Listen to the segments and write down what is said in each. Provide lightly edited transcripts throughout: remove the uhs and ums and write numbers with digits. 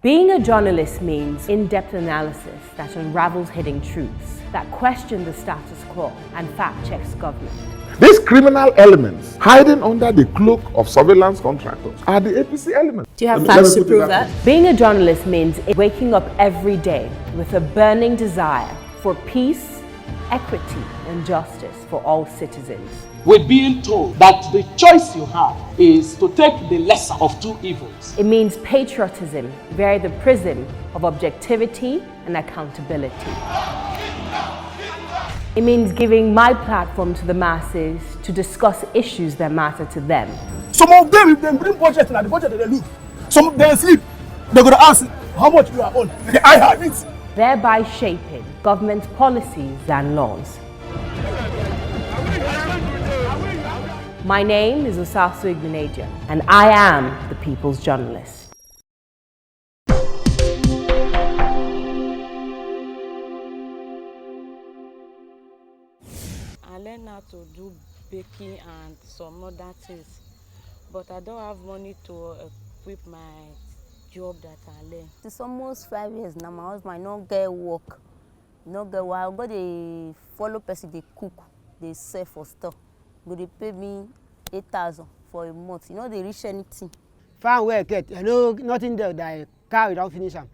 Being a journalist means in-depth analysis that unravels hidden truths, that question the status quo and fact-checks government. These criminal elements hiding under the cloak of surveillance contractors are the APC elements. Do you have facts to prove that? Being a journalist means waking up every day with a burning desire for peace, equity, and justice for all citizens. We're being told that the choice you have is to take the lesser of two evils. It means patriotism via the prism of objectivity and accountability. It means giving my platform to the masses to discuss issues that matter to them. Some of them, if they bring budget, and the budget they look. Some they sleep. They're going to ask how much we are on. I have it. Thereby shaping government policies and laws. My name is Osasu and I am the People's Journalist. I learned how to do baking and some other things, but I don't have money to equip my job that I learned. It's almost 5 years now. My husband not get work, not get work. I go dey follow person dey cook, dey sell for store. Go dey pay me 8,000 for a month. You know they reach anything. Farm where I get, I know nothing there that I carry without finish them.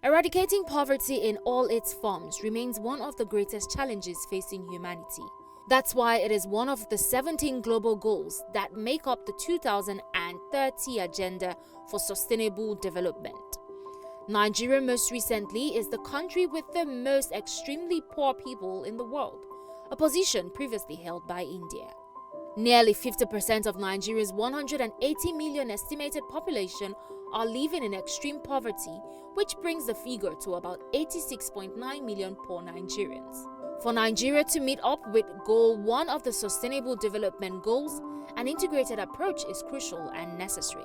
Eradicating poverty in all its forms remains one of the greatest challenges facing humanity. That's why it is one of the 17 global goals that make up the 2030 Agenda for Sustainable Development. Nigeria most recently is the country with the most extremely poor people in the world, a position previously held by India. Nearly 50% of Nigeria's 180 million estimated population are living in extreme poverty, which brings the figure to about 86.9 million poor Nigerians. For Nigeria to meet up with Goal 1 of the Sustainable Development Goals, an integrated approach is crucial and necessary.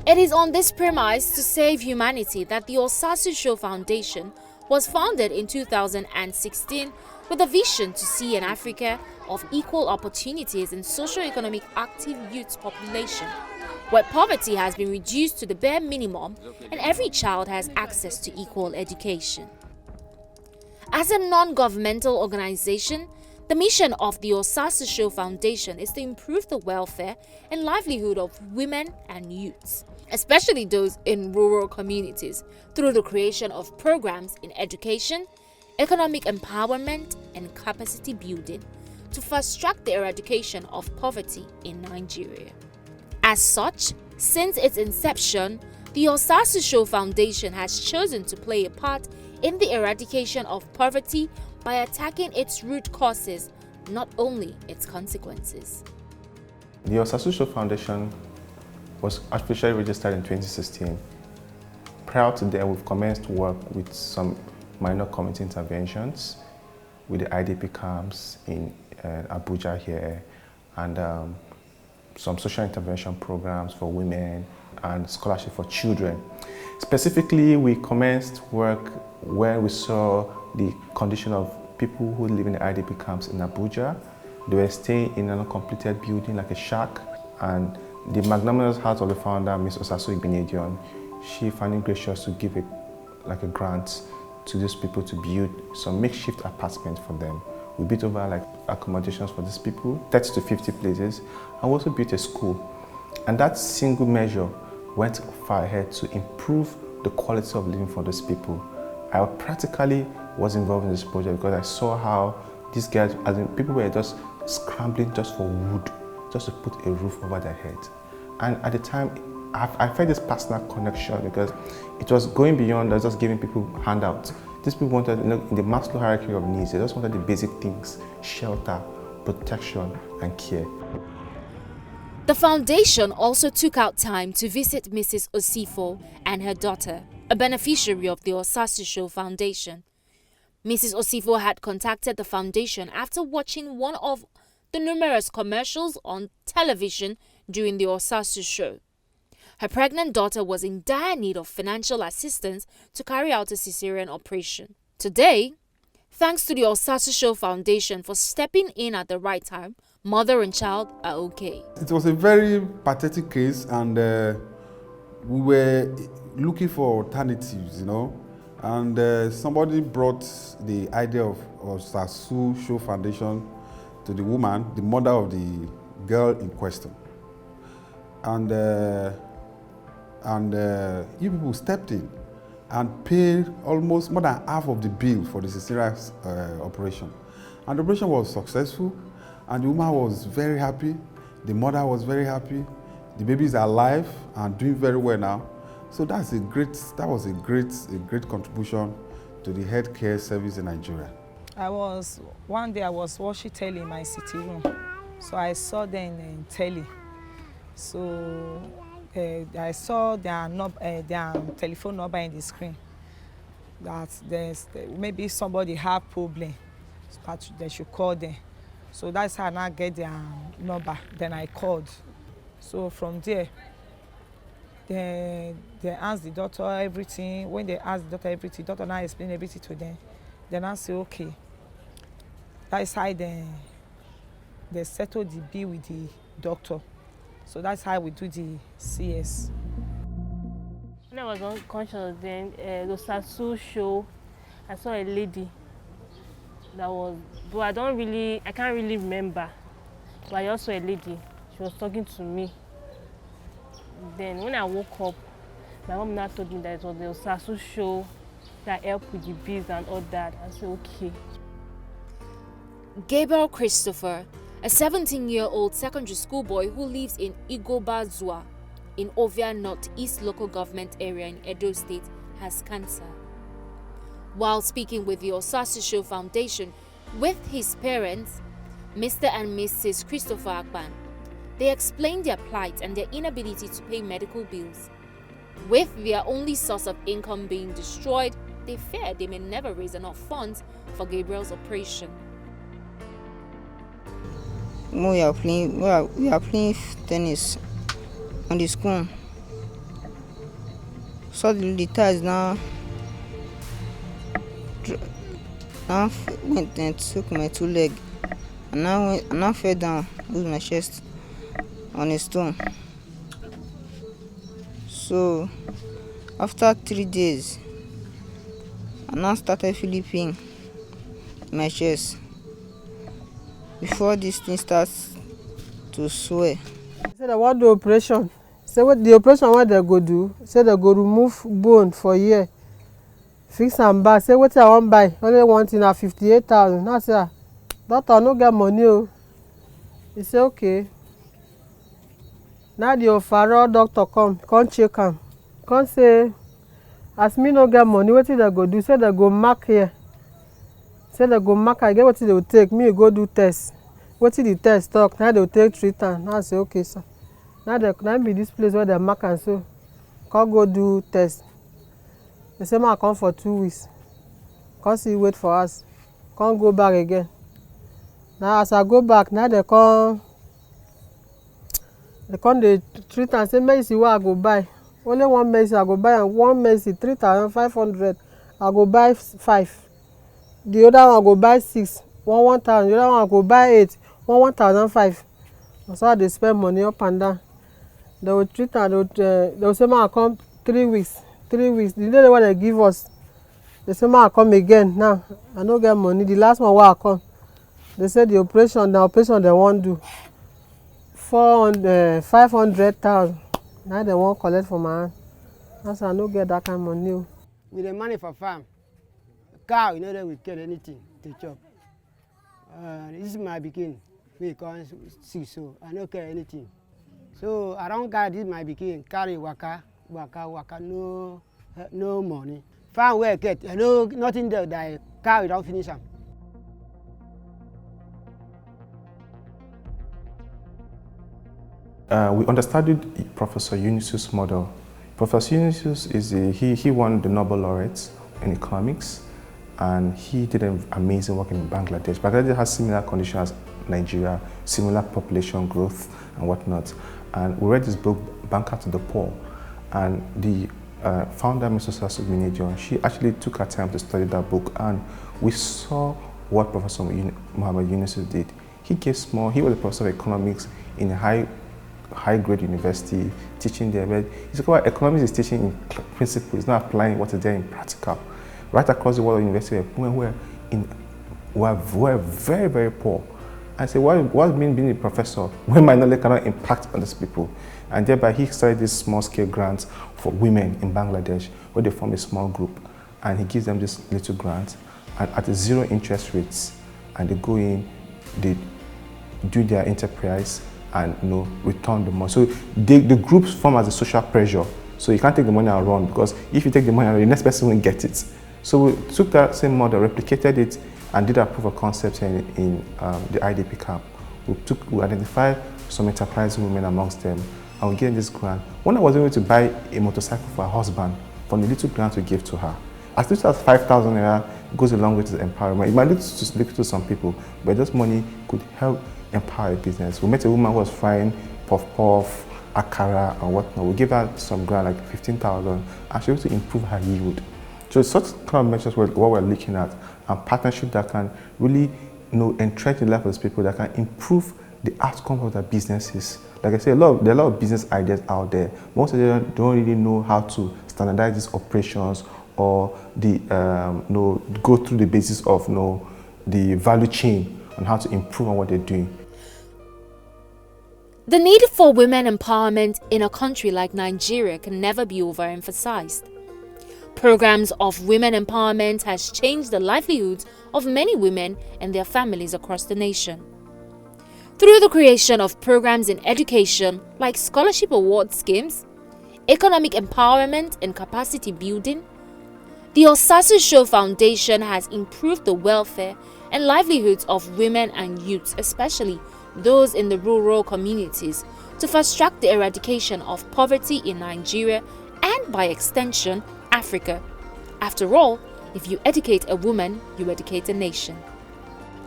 It is on this premise to save humanity that the Osasu Foundation was founded in 2016 with a vision to see an Africa of equal opportunities and socio-economic active youth population, where poverty has been reduced to the bare minimum and every child has access to equal education. As a non-governmental organization, the mission of the Osasu Foundation is to improve the welfare and livelihood of women and youths, especially those in rural communities, through the creation of programs in education, economic empowerment, and capacity building to fast-track the eradication of poverty in Nigeria. As such, since its inception, the Osasu Foundation has chosen to play a part in the eradication of poverty by attacking its root causes, not only its consequences. The Osasu Foundation was officially registered in 2016. Prior to that, we've commenced work with some minor community interventions with the IDP camps in Abuja here, and some social intervention programs for women and scholarship for children. Specifically, we commenced work where we saw the condition of people who live in the IDP camps in Abuja. They were staying in an uncompleted building like a shack, and the magnanimous heart of the founder, Ms. Osasu, she found it gracious to give a grant to these people to build some makeshift apartments for them. We built over accommodations for these people, 30 to 50 places, and we also built a school. And that single measure went far ahead to improve the quality of living for these people. I practically was involved in this project because I saw how these guys, people were just scrambling just for wood, just to put a roof over their heads. And at the time, I felt this personal connection because it was going beyond just giving people handouts. These people wanted, in the Maslow hierarchy of needs, they just wanted the basic things: shelter, protection, and care. The foundation also took out time to visit Mrs. Osifo and her daughter, a beneficiary of the Osasu Foundation. Mrs. Osifo had contacted the foundation after watching one of the numerous commercials on television during the Osasu show. Her pregnant daughter was in dire need of financial assistance to carry out a cesarean operation. Today, Thanks to the Osasu Show Foundation for stepping in at the right time, mother and child are okay. It was a very pathetic case, and we were looking for alternatives, you know. And somebody brought the idea of Osasu Show Foundation to the woman, the mother of the girl in question. And you people stepped in and paid almost more than half of the bill for the cesarean operation. And the operation was successful, and the woman was very happy, the mother was very happy, the baby is alive and doing very well now. So that was a great contribution to the healthcare service in Nigeria. One day I was watching telly in my city room, so I saw them in telly. So I saw their telephone number in the screen, that maybe somebody have problem, that they should call them. So that's how I now get their number. Then I called. So from there, they asked the doctor everything. When they asked the doctor everything, the doctor now explained everything to them. Then I say, okay. That's how they settled the bill with the doctor. So that's how we do the CS. When I was unconscious then, the Osasu show, I saw a lady that was, but I can't really remember. But I also saw a lady, she was talking to me. Then when I woke up, my mom now told me that it was the Osasu show that helped with the bills and all that. I said, okay. Gabriel Christopher, a 17-year-old secondary school boy who lives in Igobazua in Ovia North-East local government area in Edo State, has cancer. While speaking with the Osasu Show Foundation with his parents, Mr. and Mrs. Christopher Akpan, they explained their plight and their inability to pay medical bills. With their only source of income being destroyed, they fear they may never raise enough funds for Gabriel's operation. We are playing tennis on the school. Suddenly the tires now went and took my two legs, and now fell down with my chest on a stone. So after 3 days, I now started feeling pain in my chest. Before this thing starts to swell. Say they want the operation. Say what the operation what they go do? Say they go remove bone for here, fix am back. Say what I want buy? Only one thing na 58,000. Now say, doctor no get money o. He say okay. Now the overall doctor come check am, come say as me no get money, wetin they go do? Say they go mark here. Say they go mark, I get what they will take. Me go do test. What the test talk? Now they will take treatment. Now I say okay, sir. Now be this place where they mark and so come go do test. They say I come for 2 weeks. Come see wait for us. Come go back again. Now as I go back, now they come the treat and say medicine what I go buy. Only one medicine I go buy, and one medicine 3,500. I go buy 5. The other one I go buy 6, 1,000. The other one I go buy 8, 1,500. So they spend money up and down. They will treat and they will say I come 3 weeks. 3 weeks. The day what they give us, they say I come again. Now I don't get money. The last one where I come, they said the operation they won't do 500,000. Now they won't collect from my hand. That's why I don't get that kind of money. With the money for farm, cow, you know that we get anything to chop. This is my beginning. We can't see, so I don't care anything. So around God, this is my beginning. Carry waka, no money. Farm where I get, I know nothing there that cow don't finish them. We understudied Professor Yunus's model. Professor Yunus he won the Nobel laureate in economics, and he did amazing work in Bangladesh. Bangladesh has similar conditions as Nigeria, similar population growth and whatnot. And we read this book, Banker to the Poor, and the founder, Mrs. Osasu, she actually took her time to study that book, and we saw what Professor Muhammad Yunus did. He was a professor of economics in a high-grade university, teaching there. But economics is teaching in principle, it's not applying what is there in practical. Right across the world, university, women were very, very poor. I said, what means being a professor when my knowledge cannot impact on these people? And thereby he started these small-scale grants for women in Bangladesh, where they form a small group, and he gives them this little grant, and at a zero interest rates, and they go in, they do their enterprise, and return the money. So the groups form as a social pressure. So you can't take the money and run, because if you take the money and run, the next person won't get it. So we took that same model, replicated it, and did a proof of concept in the IDP camp. We identified some enterprising women amongst them, and we gave them this grant. When I was able to buy a motorcycle for her husband from the little grant we gave to her, as little as 5,000 naira goes a long way to the empowerment. It might look to some people, but this money could help empower a business. We met a woman who was frying puff-puff, akara, and whatnot. We gave her some grant, like 15,000, and she was able to improve her yield. So such kind of measures what we're looking at, and partnership that can really entrench the life of those people, that can improve the outcome of their businesses. Like I said, there are a lot of business ideas out there. Most of them don't really know how to standardize these operations or go through the basis of the value chain on how to improve on what they're doing. The need for women empowerment in a country like Nigeria can never be overemphasized. Programs of women empowerment has changed the livelihoods of many women and their families across the nation. Through the creation of programs in education like scholarship award schemes, economic empowerment and capacity building, the Osasu Show Foundation has improved the welfare and livelihoods of women and youths, especially those in the rural communities, to fast-track the eradication of poverty in Nigeria and, by extension, Africa. After all, if you educate a woman, you educate a nation.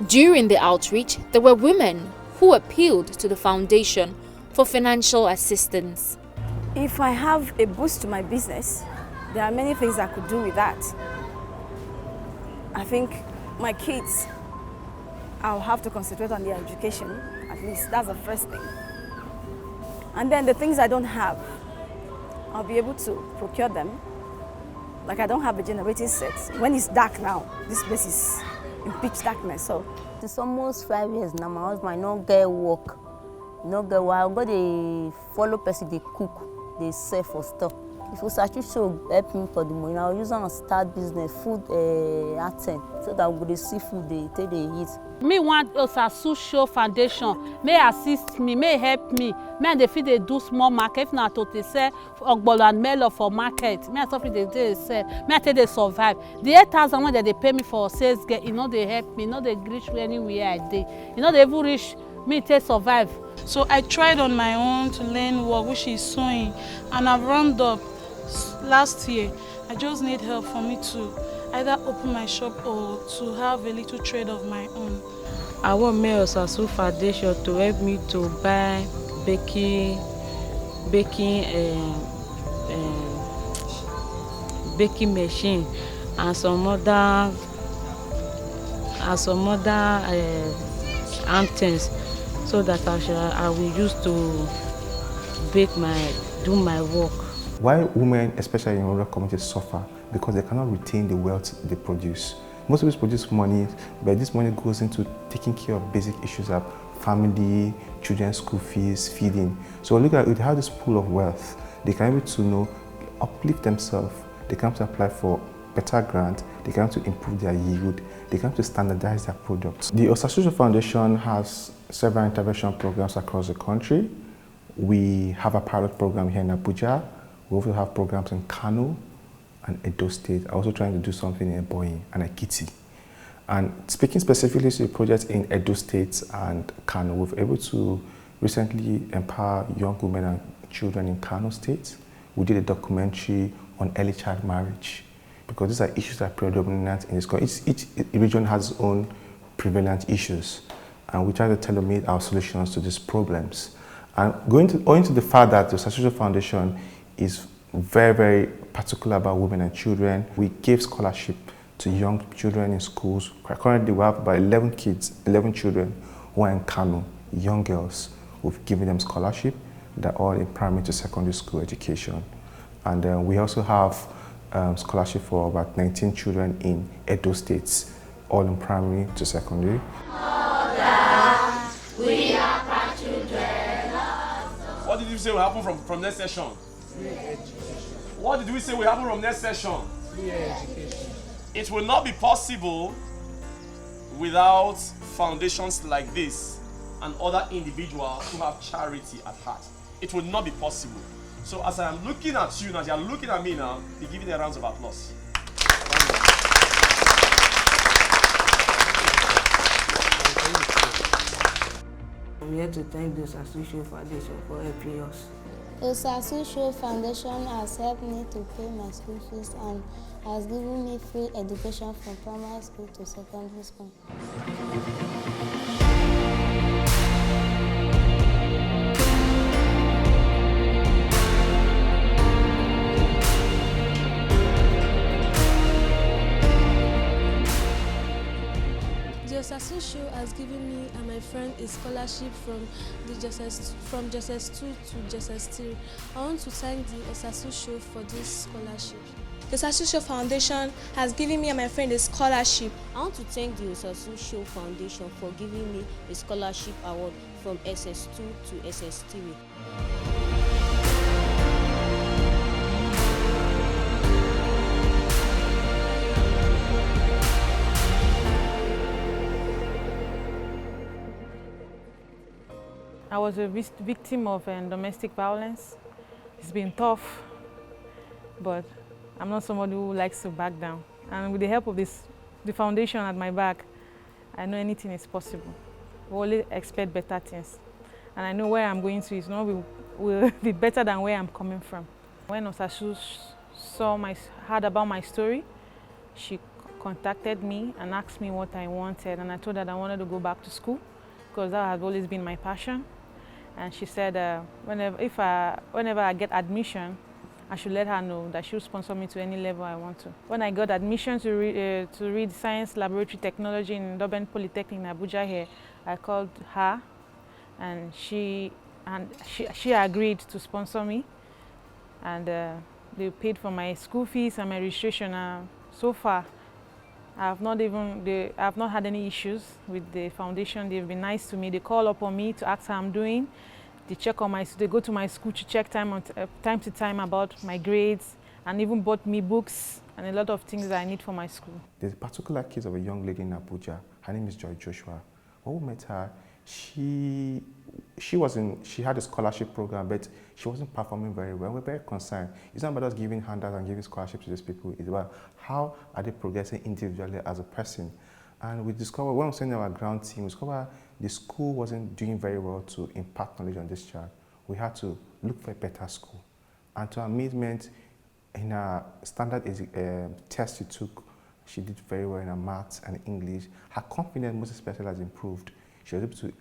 During the outreach, there were women who appealed to the foundation for financial assistance. If I have a boost to my business, there are many things I could do with that. I think my kids, I'll have to concentrate on their education, at least that's the first thing. And then the things I don't have, I'll be able to procure them. Like I don't have a generating set. When it's dark now, this place is in pitch darkness, so. It's almost 5 years now, my husband no get work. No get work, I'll go dey follow person, they cook, they sell for store. If Osasu Show help me for the money, I'll use am start business, food attend, so that we go see food they take they eat. Me want Osasu Show Foundation, may assist me, may help me. Me and the fit they do small market, if not to sell ogbolo and melon for market. Me and something they sell, me I take they survive. The 8,000 when they pay me for sales, they help me, they reach anywhere I dey. They even reach me take survive. So I tried on my own to learn work, which is sewing, and I've ramped up. Last year, I just need help for me to either open my shop or to have a little trade of my own. I want my Osasu Foundation to help me to buy baking machine and some other items, so that I will use to do my work. Why women, especially in rural communities, suffer? Because they cannot retain the wealth they produce. Most of us produce money, but this money goes into taking care of basic issues like family, children's school fees, feeding. So look at it, how this pool of wealth, they can be able to uplift themselves. They can to apply for better grant. They can to improve their yield. They can to standardize their products. The Osasu Foundation has several intervention programs across the country. We have a pilot program here in Abuja. We also have programs in Kano and Edo State. I'm also trying to do something in Ebonyi and Ekiti. And speaking specifically to the projects in Edo State and Kano, we've been able to recently empower young women and children in Kano State. We did a documentary on early child marriage, because these are issues that are predominant in this country. Each region has its own prevalent issues, and we try to tailor-make our solutions to these problems. And owing to the fact that the Osasu Foundation is very, very particular about women and children, we gave scholarship to young children in schools. Currently, we have about 11 children who are in Kano, young girls. We've given them scholarship. They're all in primary to secondary school education. And we also have scholarship for about 19 children in Edo States, all in primary to secondary. We are proud children. What did you say will happen from next session? What did we say will happen from next session? It will not be possible without foundations like this and other individuals who have charity at heart. It will not be possible. So as I am looking at you, as you are looking at me now, be giving a round of applause. I'm here to thank the Osasu Foundation for helping us. The Osasu Foundation has helped me to pay my school fees and has given me free education from primary school to secondary school. The Osasu Show has given me and my friend a scholarship from JSS 2 to JSS 3. I want to thank the Osasu Show for this scholarship. The Osasu Show Foundation has given me and my friend a scholarship. I want to thank the Osasu Show Foundation for giving me a scholarship award from SS2 to SS3. I was a victim of domestic violence. It's been tough, but I'm not somebody who likes to back down. And with the help of the foundation at my back, I know anything is possible. We only expect better things. And I know where I'm going to will be better than where I'm coming from. When Osasu heard about my story, she contacted me and asked me what I wanted. And I told her that I wanted to go back to school because that has always been my passion. And she said whenever I get admission, I should let her know that she'll sponsor me to any level I want to. When I got admission to read Science Laboratory Technology in Durban Polytechnic in Abuja here, I called her and she agreed to sponsor me. And they paid for my school fees and my registration. So far, I have not had any issues with the foundation. They've been nice to me. They call upon me to ask how I'm doing. They go to my school to check time to time about my grades, and even bought me books and a lot of things that I need for my school. There's a particular case of a young lady in Abuja. Her name is Joy Joshua. When we met her, she had a scholarship program, but she wasn't performing very well. We're very concerned. It's not about us giving handouts and giving scholarships to these people. It's about how are they progressing individually as a person. And we discovered, when we were sending our ground team, we discovered the school wasn't doing very well to impart knowledge on this child. We had to look for a better school. And to our amazement, in her standard test she took, she did very well in her maths and English. Her confidence, most especially, has improved. She was able to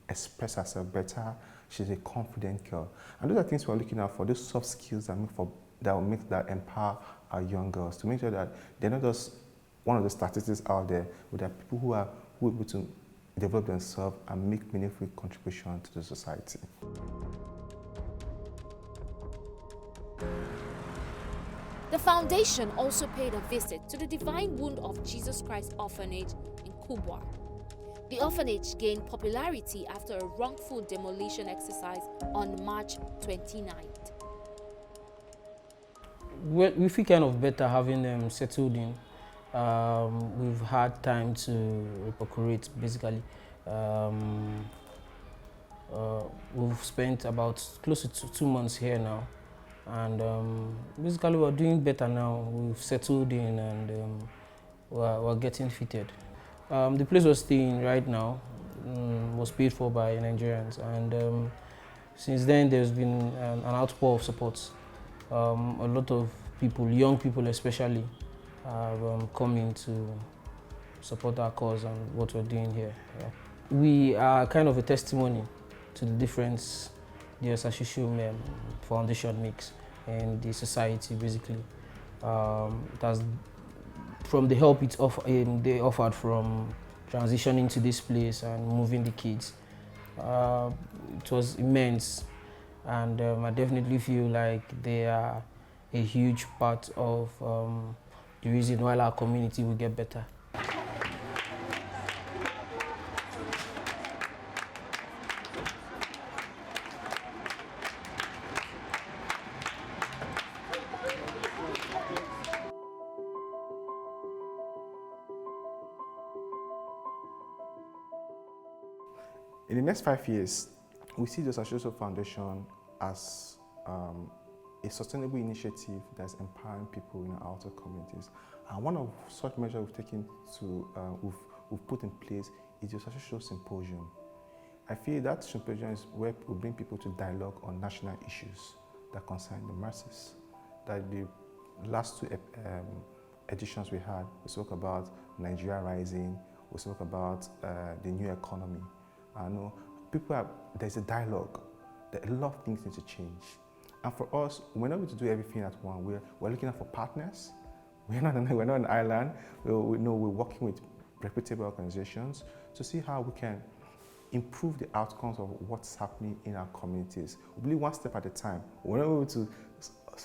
express herself better. She's a confident girl. And those are things we're looking out for, those soft skills that empower our young girls, to make sure that they're not just one of the statistics out there, but there are people who are able to develop themselves and make meaningful contribution to the society. The foundation also paid a visit to the Divine Wound of Jesus Christ Orphanage in Kubwa. The orphanage gained popularity after a wrongful demolition exercise on March 29th. We feel kind of better having them settled in. We've had time to recuperate, basically. We've spent about close to 2 months here now. And basically we're doing better now. We've settled in and we're getting fitted. The place we're staying right now was paid for by Nigerians, and since then there's been an outpour of support. A lot of people, young people especially, have come in to support our cause and what we're doing here. Yeah. We are kind of a testimony to the difference the Osasu Foundation makes in the society, basically. It has from the help they offered from transitioning to this place and moving the kids. It was immense, and I definitely feel like they are a huge part of the reason why our community will get better. In the next 5 years, we see the Osasu Foundation as a sustainable initiative that's empowering people in our outer communities. And one of such measures we've taken to, we've put in place is the Osasu Symposium. I feel that symposium is where we bring people to dialogue on national issues that concern the masses. That the last two editions we had, we spoke about Nigeria rising, we spoke about the new economy. I know there's a dialogue, that a lot of things need to change. And for us, we're not able to do everything at once. We're looking out for partners. We're not an island. We're working with reputable organizations to see how we can improve the outcomes of what's happening in our communities. We believe one step at a time. We're not able to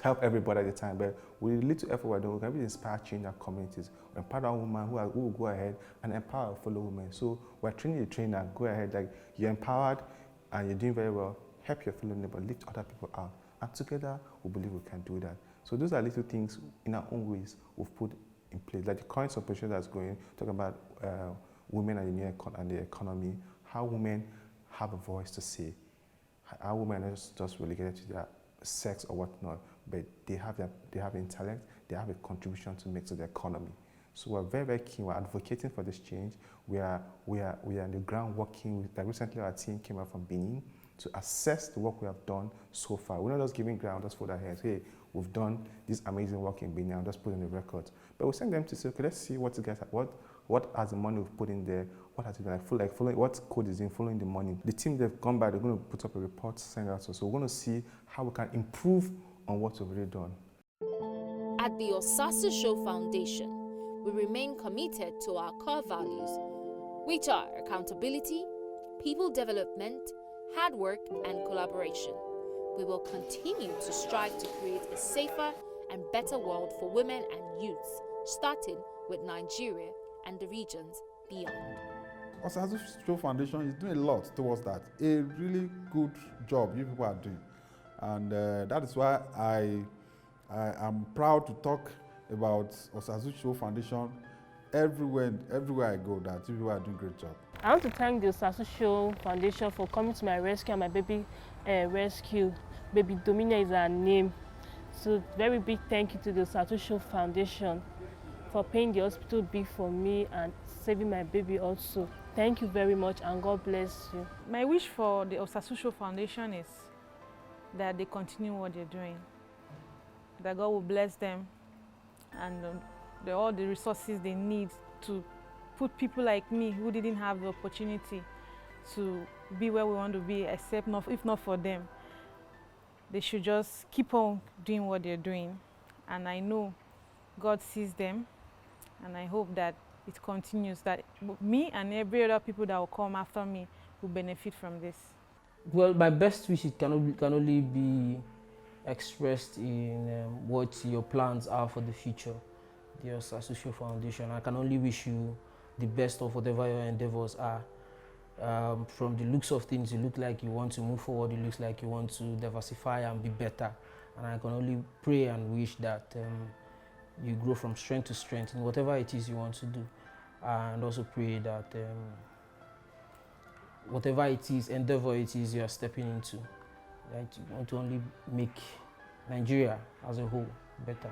help everybody at a time, but with a little effort we're doing, we can really inspire change in our communities. We empower women who will go ahead and empower our fellow women. So we're training the trainer, go ahead, like you're empowered and you're doing very well, help your fellow neighbor, lift other people out. And together, we believe we can do that. So those are little things in our own ways we've put in place. Like the current operation that's going, talking about women and the economy, how women have a voice to say. How women are not just relegated to their sex or whatnot, but they have intellect, they have a contribution to make to the economy. So we're very, very keen. We're advocating for this change. We are on the ground working with, like recently our team came out from Benin to assess the work we have done so far. We're not just giving ground, just for their heads. Hey, we've done this amazing work in Benin, just put in the records. But we send them to say, okay, let's see what has the money we've put in there, what has it been like, following, what code is in, following the money. The team they've gone by, they're going to put up a report, send it out to us. So we're going to see how we can improve on what we've already done. At the Osasu Foundation, we remain committed to our core values, which are accountability, people development, hard work, and collaboration. We will continue to strive to create a safer and better world for women and youths, starting with Nigeria and the regions beyond. Osasu Foundation is doing a lot towards that. A really good job you people are doing. And that is why I am proud to talk about Osasu Foundation everywhere I go, that you people are doing a great job. I want to thank the Osasu Foundation for coming to my rescue and my baby rescue. Baby Dominia is her name. So very big thank you to the Osasu Foundation for paying the hospital bill for me and saving my baby also. Thank you very much and God bless you. My wish for the Osasu Foundation is that they continue what they're doing, that God will bless them and all the resources they need to put people like me who didn't have the opportunity to be where we want to be, except if not for them. They should just keep on doing what they're doing. And I know God sees them, and I hope that it continues, that me and every other people that will come after me will benefit from this. Well, my best wish can only be expressed in what your plans are for the future, the Osasu Foundation. I can only wish you the best of whatever your endeavors are. From the looks of things, you look like you want to move forward, it looks like you want to diversify and be better. And I can only pray and wish that you grow from strength to strength in whatever it is you want to do. And also pray that whatever it is, endeavor it is you are stepping into, that you want to only make Nigeria as a whole better.